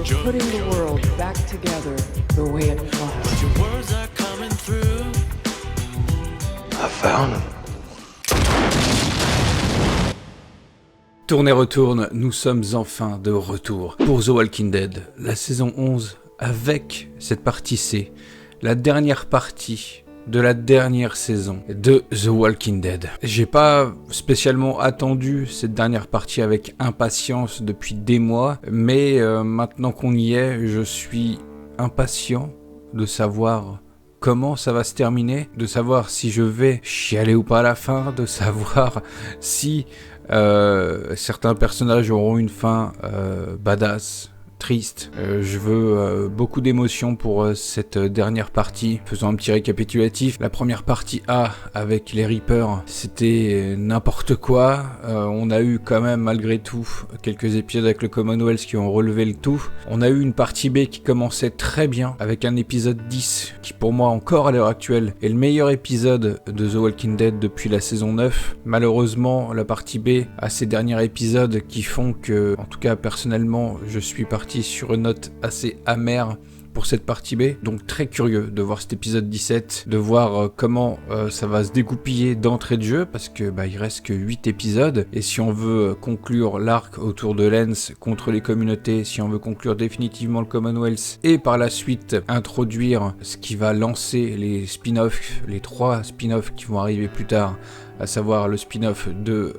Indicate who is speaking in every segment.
Speaker 1: putting the world back together the way it was.
Speaker 2: Your words are coming through.
Speaker 3: I found him.
Speaker 4: Tourne et retourne, nous sommes enfin de retour pour The Walking Dead, la saison 11, avec cette partie C, la dernière partie de la dernière saison de The Walking Dead. J'ai pas spécialement attendu cette dernière partie avec impatience depuis des mois, mais maintenant qu'on y est, je suis impatient de savoir comment ça va se terminer, de savoir si je vais chialer ou pas à la fin, de savoir si certains personnages auront une fin badass, triste. Je veux beaucoup d'émotions pour cette dernière partie. Faisons un petit récapitulatif. La première partie A avec les Reapers, c'était n'importe quoi. On a eu quand même malgré tout quelques épisodes avec le Commonwealth qui ont relevé le tout. On a eu une partie B qui commençait très bien avec un épisode 10 qui pour moi encore à l'heure actuelle est le meilleur épisode de The Walking Dead depuis la saison 9. Malheureusement la partie B a ces derniers épisodes qui font que, en tout cas personnellement, je suis parti sur une note assez amère pour cette partie B, donc très curieux de voir cet épisode 17, de voir comment ça va se dégoupiller d'entrée de jeu, parce que il reste que 8 épisodes, et si on veut conclure l'arc autour de Lance contre les communautés, si on veut conclure définitivement le Commonwealth, et par la suite introduire ce qui va lancer les spin-offs, les 3 spin-offs qui vont arriver plus tard, à savoir le spin-off de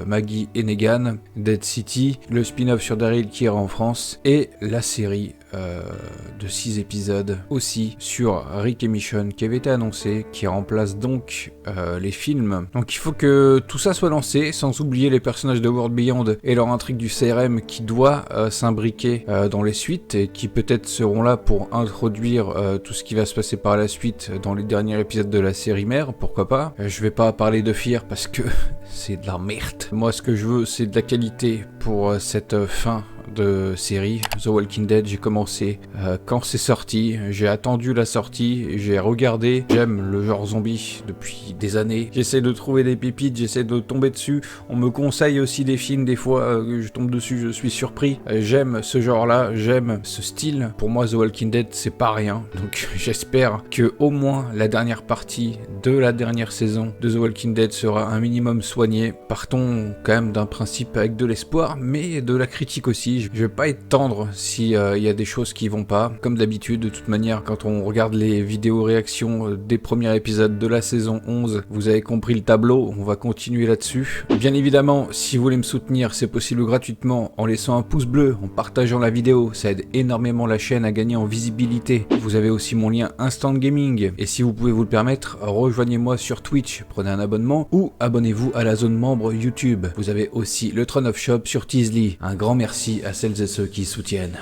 Speaker 4: Maggie et Negan, Dead City, le spin-off sur Daryl qui ira en France, et la série de 6 épisodes aussi sur Rick et Michonne qui avait été annoncée, qui remplace donc les films. Donc il faut que tout ça soit lancé, sans oublier les personnages de World Beyond et leur intrigue du CRM qui doit s'imbriquer dans les suites et qui peut-être seront là pour introduire tout ce qui va se passer par la suite dans les derniers épisodes de la série mère, pourquoi pas. Je vais pas parler de Fear parce que c'est de la merde. Moi ce que je veux c'est de la qualité pour cette fin de série The Walking Dead. J'ai commencé quand c'est sorti, j'ai attendu la sortie, j'ai regardé, j'aime le genre zombie depuis des années, j'essaie de trouver des pépites, j'essaie de tomber dessus, on me conseille aussi des films, des fois je tombe dessus, je suis surpris, j'aime ce genre là, j'aime ce style. Pour moi The Walking Dead c'est pas rien, donc j'espère que au moins la dernière partie de la dernière saison de The Walking Dead sera un minimum soignée. Partons quand même d'un principe avec de l'espoir mais de la critique aussi. Je vais pas être tendre si y a des choses qui vont pas. Comme d'habitude, de toute manière, quand on regarde les vidéos réactions des premiers épisodes de la saison 11, vous avez compris le tableau, on va continuer là-dessus. Bien évidemment, si vous voulez me soutenir, c'est possible gratuitement en laissant un pouce bleu, en partageant la vidéo, ça aide énormément la chaîne à gagner en visibilité. Vous avez aussi mon lien Instant Gaming, et si vous pouvez vous le permettre, rejoignez-moi sur Twitch, prenez un abonnement, ou abonnez-vous à la zone membre YouTube. Vous avez aussi le Tron of Shop sur Teasly. Un grand merci à celles et ceux qui soutiennent.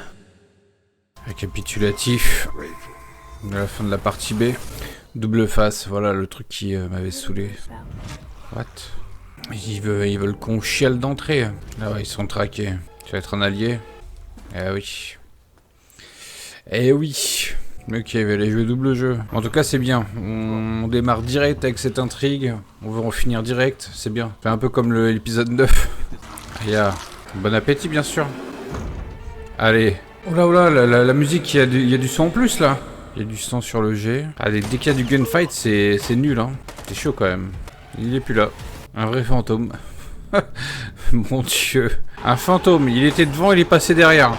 Speaker 4: Récapitulatif de la fin de la partie B. Double face, voilà le truc qui m'avait saoulé. What? Ils veulent qu'on chiale d'entrée. Ah ouais, ils sont traqués. Tu vas être un allié? Eh oui. Eh oui. Ok, il va aller jouer double jeu. En tout cas, c'est bien. On démarre direct avec cette intrigue. On va en finir direct. C'est bien. C'est un peu comme l'épisode 9. Bon appétit, bien sûr. Allez. Oula, la musique, il y a du sang en plus, là. Il y a du sang sur le G. Allez, dès qu'il y a du gunfight, c'est nul, hein. C'est chaud, quand même. Il est plus là. Un vrai fantôme. Mon Dieu. Un fantôme. Il était devant, il est passé derrière.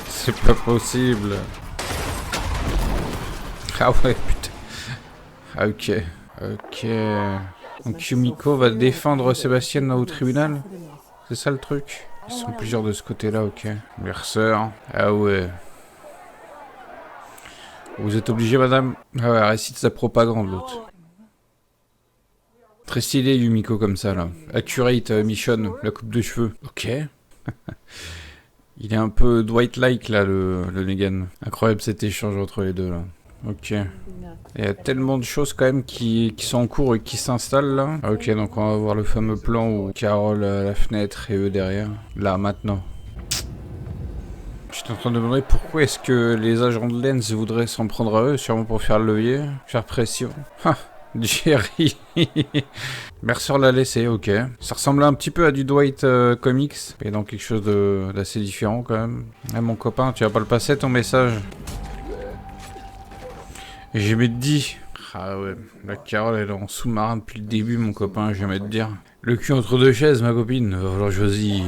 Speaker 4: C'est pas possible. Ah ouais, putain. Ah, ok. Donc Yumiko va défendre Sébastien au tribunal. C'est ça le truc? Ils sont plusieurs de ce côté-là, ok. Verseur. Ah ouais. Vous êtes obligé, madame? Ah ouais, récite sa propagande, l'autre. Très stylé, Yumiko, comme ça, là. Accurate, Michonne, la coupe de cheveux. Ok. Il est un peu Dwight-like, là, le Negan. Incroyable cet échange entre les deux, là. Ok. Il y a tellement de choses quand même qui sont en cours et qui s'installent là. Ok, donc on va voir le fameux plan où Carol à la fenêtre et eux derrière. Là, maintenant. J'étais en train de me demander pourquoi est-ce que les agents de Lens voudraient s'en prendre à eux, sûrement pour faire le levier, faire pression. Jerry. Mercer l'a laissé, ok. Ça ressemble un petit peu à du Dwight Comics, mais dans quelque chose d'assez différent quand même. Eh mon copain, tu vas pas le passer ton message? Et j'ai te dit. Ah ouais, la Carole elle est en sous-marin depuis le début mon copain, je vais te dire. Le cul entre deux chaises ma copine, va falloir choisir.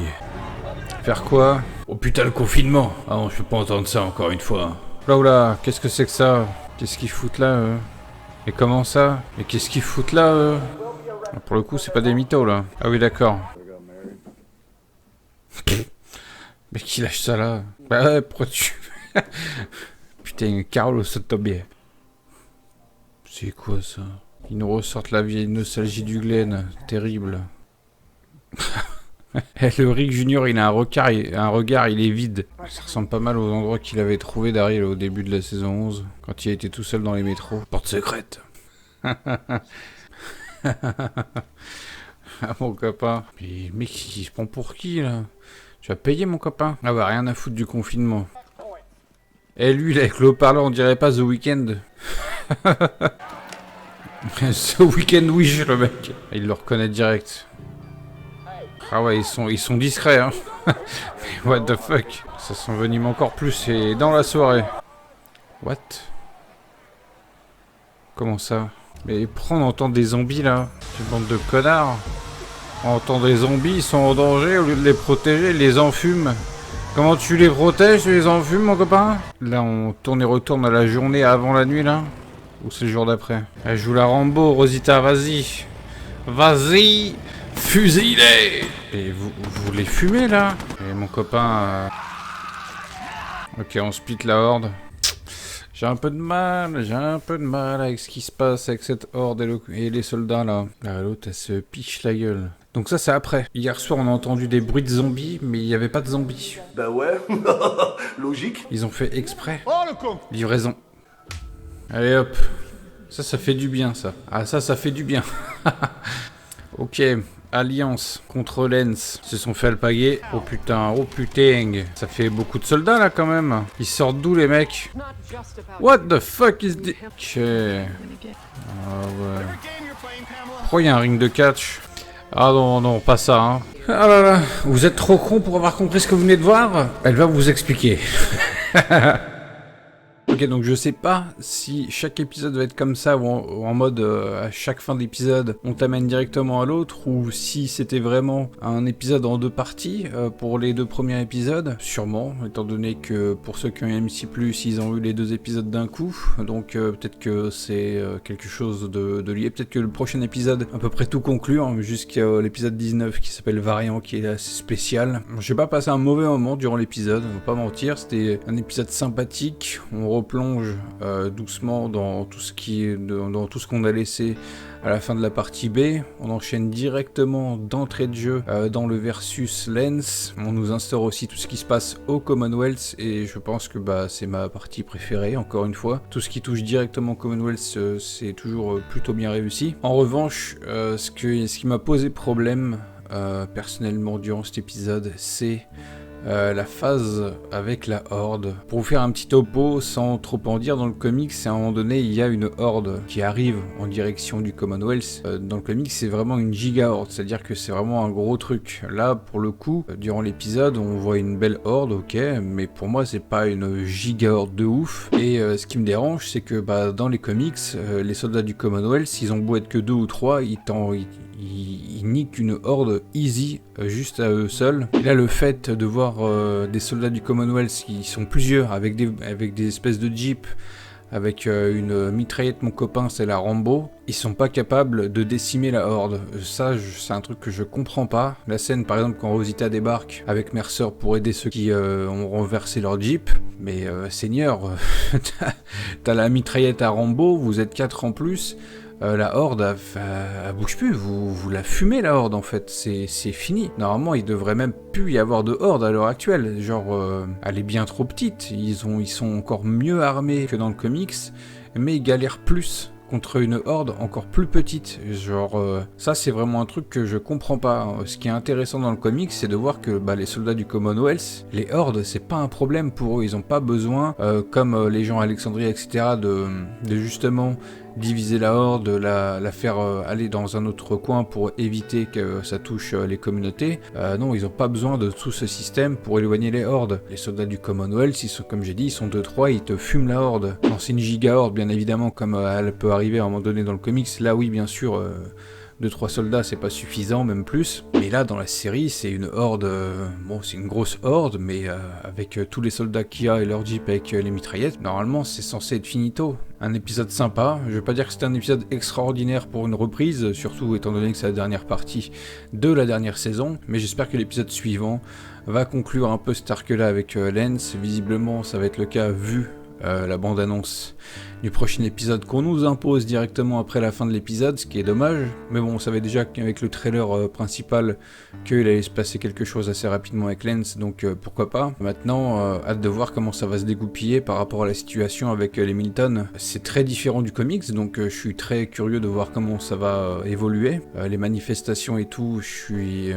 Speaker 4: Faire quoi? Oh putain le confinement. Ah non, je peux pas entendre ça encore une fois. Là oula, qu'est-ce que c'est que ça? Qu'est-ce qu'ils foutent là Et comment ça? Et qu'est-ce qu'ils foutent là Pour le coup c'est pas des mythos là. Ah oui d'accord. Mais qui lâche ça là? Bah ouais, pourquoi tu... Putain, Carole saute top bien. C'est quoi ça? Ils nous ressortent la vieille nostalgie du Glen. Terrible. Le Rick Junior, il a un regard, il est vide. Ça ressemble pas mal aux endroits qu'il avait trouvé Daryl au début de la saison 11, quand il était tout seul dans les métros. Porte secrète. Ah mon copain. Mais mec, il se prend pour qui là? Tu vas payer mon copain? Ah bah rien à foutre du confinement. Et lui, là, avec le haut-parleur, on dirait pas The Weeknd. The Weeknd Wish, le mec. Il le reconnaît direct. Ah ouais, ils sont discrets, hein. Mais what the fuck? Ça s'envenime encore plus et dans la soirée. What? Comment ça? Mais pourquoi on entend des zombies, là? Une bande de connards. On entend des zombies, ils sont en danger, au lieu de les protéger, ils les enfument. Comment tu les protèges, tu les enfumes, mon copain? Là, on tourne et retourne à la journée avant la nuit, là? Ou c'est le jour d'après? Elle joue la Rambo, Rosita, vas-y. Vas-y, fusille-les. Et vous les fumez, là? Et mon copain... Ok, on split la horde. J'ai un peu de mal avec ce qui se passe avec cette horde et les soldats, là. Là, l'autre, elle se piche la gueule. Donc ça, c'est après. Hier soir, on a entendu des bruits de zombies, mais il n'y avait pas de zombies.
Speaker 5: Bah ouais, logique.
Speaker 4: Ils ont fait exprès. Oh, le con! Livraison. Allez, hop. Ça fait du bien, ça. Ah, ça fait du bien. Ok. Alliance contre Lens. Ils se sont fait alpaguer. Oh putain, oh putain. Ça fait beaucoup de soldats, là, quand même. Ils sortent d'où, les mecs? What the fuck is this? Ok. Ah ouais. Pourquoi il y a un ring de catch? Ah non, non, pas ça, hein. Ah là là, vous êtes trop con pour avoir compris ce que vous venez de voir? Elle va vous expliquer. Ok, donc je sais pas si chaque épisode va être comme ça ou en mode à chaque fin d'épisode on t'amène directement à l'autre, ou si c'était vraiment un épisode en deux parties pour les deux premiers épisodes, sûrement, étant donné que pour ceux qui ont MC+, ils ont eu les deux épisodes d'un coup, donc peut-être que c'est quelque chose de lié, peut-être que le prochain épisode à peu près tout conclure, jusqu'à l'épisode 19 qui s'appelle Variant, qui est assez spécial. J'ai pas passé un mauvais moment durant l'épisode, on va pas mentir, c'était un épisode sympathique, on replonge doucement dans tout ce qu'on a laissé à la fin de la partie B. On enchaîne directement d'entrée de jeu dans le versus Lens. On nous instaure aussi tout ce qui se passe au Commonwealth et je pense que c'est ma partie préférée, encore une fois. Tout ce qui touche directement au Commonwealth, c'est toujours plutôt bien réussi. En revanche, ce qui m'a posé problème personnellement durant cet épisode, c'est la phase avec la horde. Pour vous faire un petit topo sans trop en dire, dans le comics, à un moment donné, il y a une horde qui arrive en direction du Commonwealth. Dans le comics, c'est vraiment une giga horde, c'est-à-dire que c'est vraiment un gros truc. Là, pour le coup, durant l'épisode, on voit une belle horde, ok, mais pour moi, c'est pas une giga horde de ouf. Et ce qui me dérange, c'est que dans les comics, les soldats du Commonwealth, ils ont beau être que 2 ou 3, ils niquent une horde easy, juste à eux seuls. Et là, le fait de voir des soldats du Commonwealth qui sont plusieurs, avec des espèces de jeeps, avec une mitraillette, mon copain, c'est la Rambo, ils sont pas capables de décimer la horde. Ça, c'est un truc que je comprends pas. La scène, par exemple, quand Rosita débarque avec Mercer pour aider ceux qui ont renversé leur jeep, mais Seigneur, t'as la mitraillette à Rambo, vous êtes 4 en plus. La horde, elle bouge plus, vous la fumez la horde en fait, c'est fini. Normalement, il devrait même plus y avoir de horde à l'heure actuelle, genre, elle est bien trop petite, ils sont encore mieux armés que dans le comics, mais ils galèrent plus contre une horde encore plus petite, genre, ça c'est vraiment un truc que je comprends pas. Ce qui est intéressant dans le comics, c'est de voir que les soldats du Commonwealth, les hordes, c'est pas un problème pour eux, ils ont pas besoin, comme les gens à Alexandrie, etc., de justement diviser la horde, la faire aller dans un autre coin pour éviter que ça touche les communautés. Non, ils n'ont pas besoin de tout ce système pour éloigner les hordes. Les soldats du Commonwealth, comme j'ai dit, ils sont 2-3, ils te fument la horde. Quand c'est une giga horde, bien évidemment, comme elle peut arriver à un moment donné dans le comics, là oui, bien sûr, 2-3 soldats, c'est pas suffisant, même plus. Mais là, dans la série, c'est une horde, bon, c'est une grosse horde, mais avec tous les soldats qu'il y a et leur jeep avec les mitraillettes, normalement, c'est censé être finito. Un épisode sympa, je vais pas dire que c'était un épisode extraordinaire pour une reprise, surtout étant donné que c'est la dernière partie de la dernière saison, mais j'espère que l'épisode suivant va conclure un peu cet arc-là avec Lance. Visiblement, ça va être le cas vu la bande-annonce du prochain épisode qu'on nous impose directement après la fin de l'épisode, ce qui est dommage, mais bon, on savait déjà qu'avec le trailer principal qu'il allait se passer quelque chose assez rapidement avec Lance, donc pourquoi pas. Maintenant, hâte de voir comment ça va se dégoupiller par rapport à la situation avec les Milton. C'est très différent du comics, donc je suis très curieux de voir comment ça va évoluer. Les manifestations et tout, je suis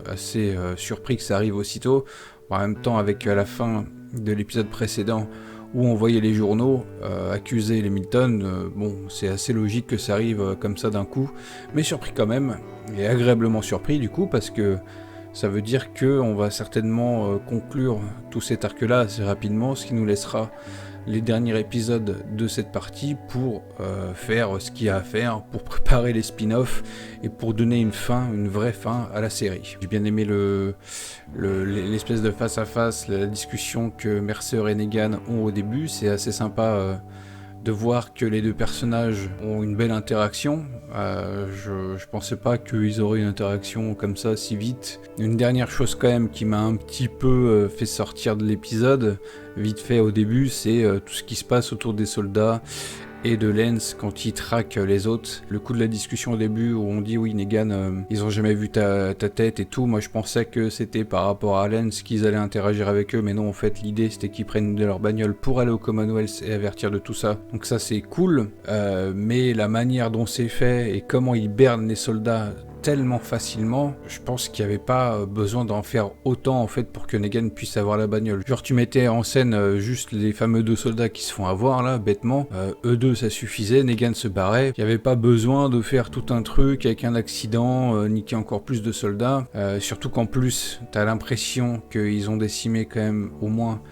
Speaker 4: assez surpris que ça arrive aussitôt. En même temps, avec la fin de l'épisode précédent, où on voyait les journaux accuser les Milton, bon, c'est assez logique que ça arrive comme ça d'un coup, mais surpris quand même, et agréablement surpris du coup, parce que ça veut dire qu'on va certainement conclure tout cet arc-là assez rapidement, ce qui nous laissera les derniers épisodes de cette partie pour faire ce qu'il y a à faire, pour préparer les spin-offs et pour donner une fin, une vraie fin à la série. J'ai bien aimé l'espèce de face-à-face, la discussion que Mercer et Negan ont au début. C'est assez sympa de voir que les deux personnages ont une belle interaction. Je pensais pas qu'ils auraient une interaction comme ça si vite. Une dernière chose quand même qui m'a un petit peu fait sortir de l'épisode, vite fait au début, c'est tout ce qui se passe autour des soldats et de Lance quand il traque les autres. Le coup de la discussion au début où on dit oui Negan, ils ont jamais vu ta tête et tout, moi je pensais que c'était par rapport à Lance qu'ils allaient interagir avec eux, mais non, en fait l'idée c'était qu'ils prennent de leur bagnole pour aller au Commonwealth et avertir de tout ça, donc ça c'est cool, mais la manière dont c'est fait et comment ils bernent les soldats tellement facilement, je pense qu'il n'y avait pas besoin d'en faire autant en fait pour que Negan puisse avoir la bagnole. Genre tu mettais en scène juste les fameux 2 soldats qui se font avoir là, bêtement, eux deux ça suffisait, Negan se barrait, il n'y avait pas besoin de faire tout un truc avec un accident, niquer encore plus de soldats, surtout qu'en plus t'as l'impression qu'ils ont décimé quand même au moins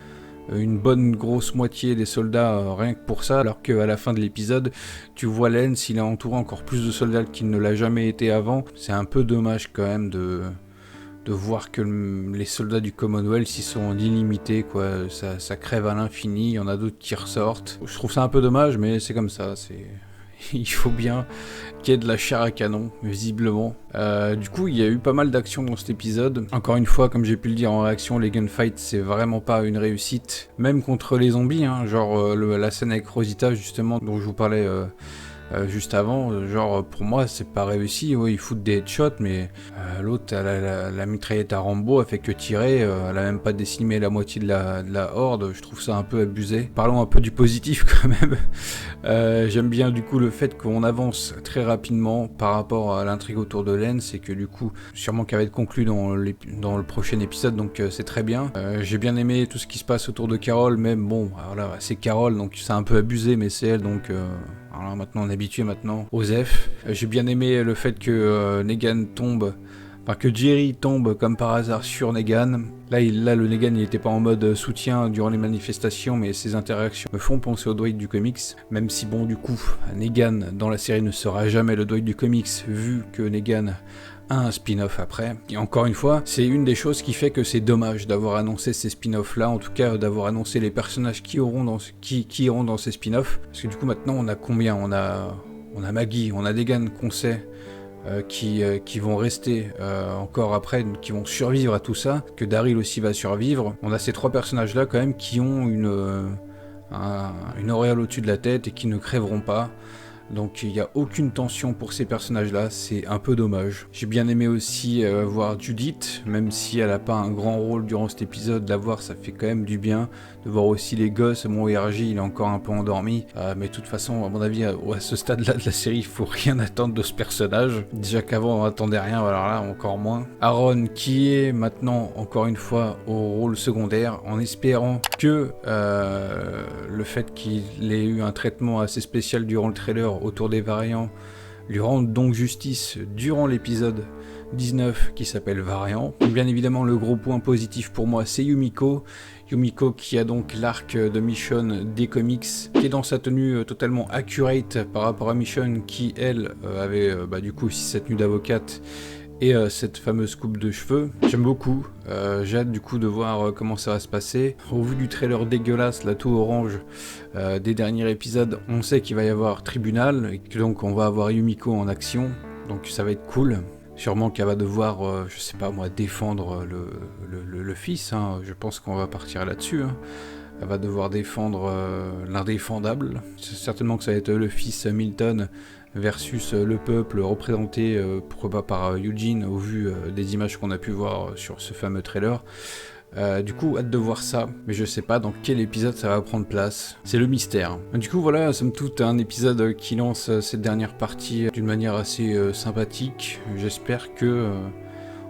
Speaker 4: une bonne grosse moitié des soldats rien que pour ça, alors qu'à la fin de l'épisode, tu vois Lance, il a entouré encore plus de soldats qu'il ne l'a jamais été avant. C'est un peu dommage quand même de voir que les soldats du Commonwealth ils sont illimités, quoi. Ça crève à l'infini, il y en a d'autres qui ressortent. Je trouve ça un peu dommage, mais c'est comme ça, il faut bien qu'il y ait de la chair à canon, visiblement. Du coup, il y a eu pas mal d'actions dans cet épisode. Encore une fois, comme j'ai pu le dire en réaction, les gunfights, c'est vraiment pas une réussite. Même contre les zombies, hein, genre la scène avec Rosita, justement, dont je vous parlais juste avant, genre pour moi c'est pas réussi, ouais, ils foutent des headshots, mais l'autre la mitraillette à Rambo a fait que tirer, elle a même pas décimé la moitié de la horde, je trouve ça un peu abusé. Parlons un peu du positif quand même. J'aime bien du coup le fait qu'on avance très rapidement par rapport à l'intrigue autour de Lance, et que du coup sûrement qu'elle va être conclue dans le prochain épisode, donc c'est très bien. J'ai bien aimé tout ce qui se passe autour de Carol, mais bon, voilà, c'est Carol, donc c'est un peu abusé, mais c'est elle, donc alors maintenant on est habitué maintenant aux F. J'ai bien aimé le fait que Negan tombe, enfin que Jerry tombe comme par hasard sur Negan. Là le Negan il était pas en mode soutien durant les manifestations, mais ses interactions me font penser au Dwight du comics, même si bon du coup Negan dans la série ne sera jamais le Dwight du comics, vu que Negan un spin-off après. Et encore une fois, c'est une des choses qui fait que c'est dommage d'avoir annoncé ces spin-offs là, en tout cas d'avoir annoncé les personnages qui iront dans ces spin-offs, parce que du coup maintenant on a combien, on a Maggie, on a Negan qu'on sait qui vont rester encore après, qui vont survivre à tout ça, que Daryl aussi va survivre. On a ces 3 personnages là quand même qui ont une auréole au-dessus de la tête et qui ne crèveront pas. Donc il n'y a aucune tension pour ces personnages-là, c'est un peu dommage. J'ai bien aimé aussi voir Judith, même si elle n'a pas un grand rôle durant cet épisode, la voir ça fait quand même du bien. De voir aussi les gosses, mon RJ il est encore un peu endormi, mais de toute façon à mon avis à ce stade-là de la série il faut rien attendre de ce personnage. Déjà qu'avant on attendait rien, alors là encore moins. Aaron qui est maintenant encore une fois au rôle secondaire, en espérant que le fait qu'il ait eu un traitement assez spécial durant le trailer l'histoire autour des variants lui rendent donc justice durant l'épisode 19 qui s'appelle Variant. Bien évidemment, le gros point positif pour moi, c'est Yumiko. Yumiko qui a donc l'arc de Michonne des comics, qui est dans sa tenue totalement accurate par rapport à Michonne qui, elle, avait du coup aussi cette tenue d'avocate et cette fameuse coupe de cheveux. J'aime beaucoup, j'ai hâte du coup de voir comment ça va se passer. Au vu du trailer dégueulasse, là tout orange, des derniers épisodes, on sait qu'il va y avoir tribunal, et que donc on va avoir Yumiko en action, donc ça va être cool. Sûrement qu'elle va devoir, je sais pas moi, défendre le fils, hein. Je pense qu'on va partir là-dessus, hein. Elle va devoir défendre l'indéfendable. C'est certainement que ça va être le fils Milton versus le peuple représenté, pourquoi pas par Eugene, au vu des images qu'on a pu voir sur ce fameux trailer. Du coup, hâte de voir ça, mais je sais pas dans quel épisode ça va prendre place. C'est le mystère. Du coup, voilà, somme toute, un épisode qui lance cette dernière partie d'une manière assez sympathique. J'espère que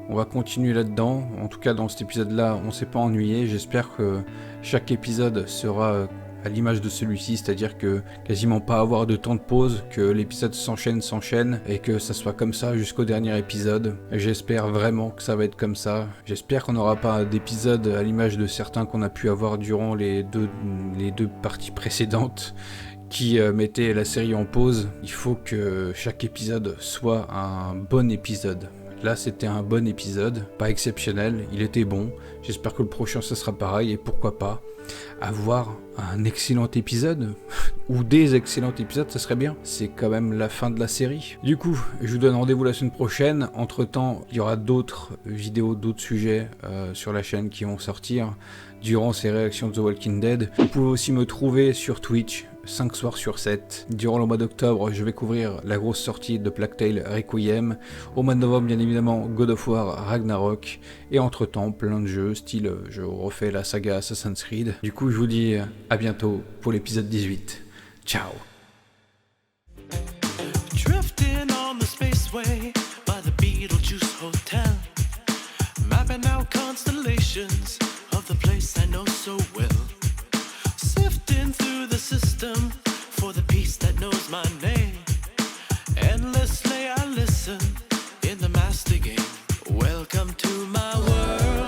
Speaker 4: on va continuer là-dedans. En tout cas, dans cet épisode-là, on s'est pas ennuyé. J'espère que chaque épisode sera à l'image de celui-ci, c'est-à-dire que quasiment pas avoir de temps de pause, que l'épisode s'enchaîne et que ça soit comme ça jusqu'au dernier épisode. J'espère vraiment que ça va être comme ça. J'espère qu'on n'aura pas d'épisode à l'image de certains qu'on a pu avoir durant les deux parties précédentes qui mettaient la série en pause. Il faut que chaque épisode soit un bon épisode. Là, c'était un bon épisode, pas exceptionnel, il était bon. J'espère que le prochain, ce sera pareil, et pourquoi pas avoir un excellent épisode, ou des excellents épisodes, ça serait bien. C'est quand même la fin de la série. Du coup, je vous donne rendez-vous la semaine prochaine. Entre-temps, il y aura d'autres vidéos, d'autres sujets sur la chaîne qui vont sortir durant ces réactions de The Walking Dead. Vous pouvez aussi me trouver sur Twitch, 5 soirs sur 7. Durant le mois d'octobre, je vais couvrir la grosse sortie de Plague Tale Requiem. Au mois de novembre, bien évidemment, God of War Ragnarok. Et entre-temps, plein de jeux, style je refais la saga Assassin's Creed. Du coup, je vous dis à bientôt pour l'épisode 18. Ciao.
Speaker 2: Drifting on the spaceway by the Beetlejuice Hotel, mapping out constellations of the place I know so well. Sifting through the system for the piece that knows my name. Endlessly I listen in the master game. Welcome to my world.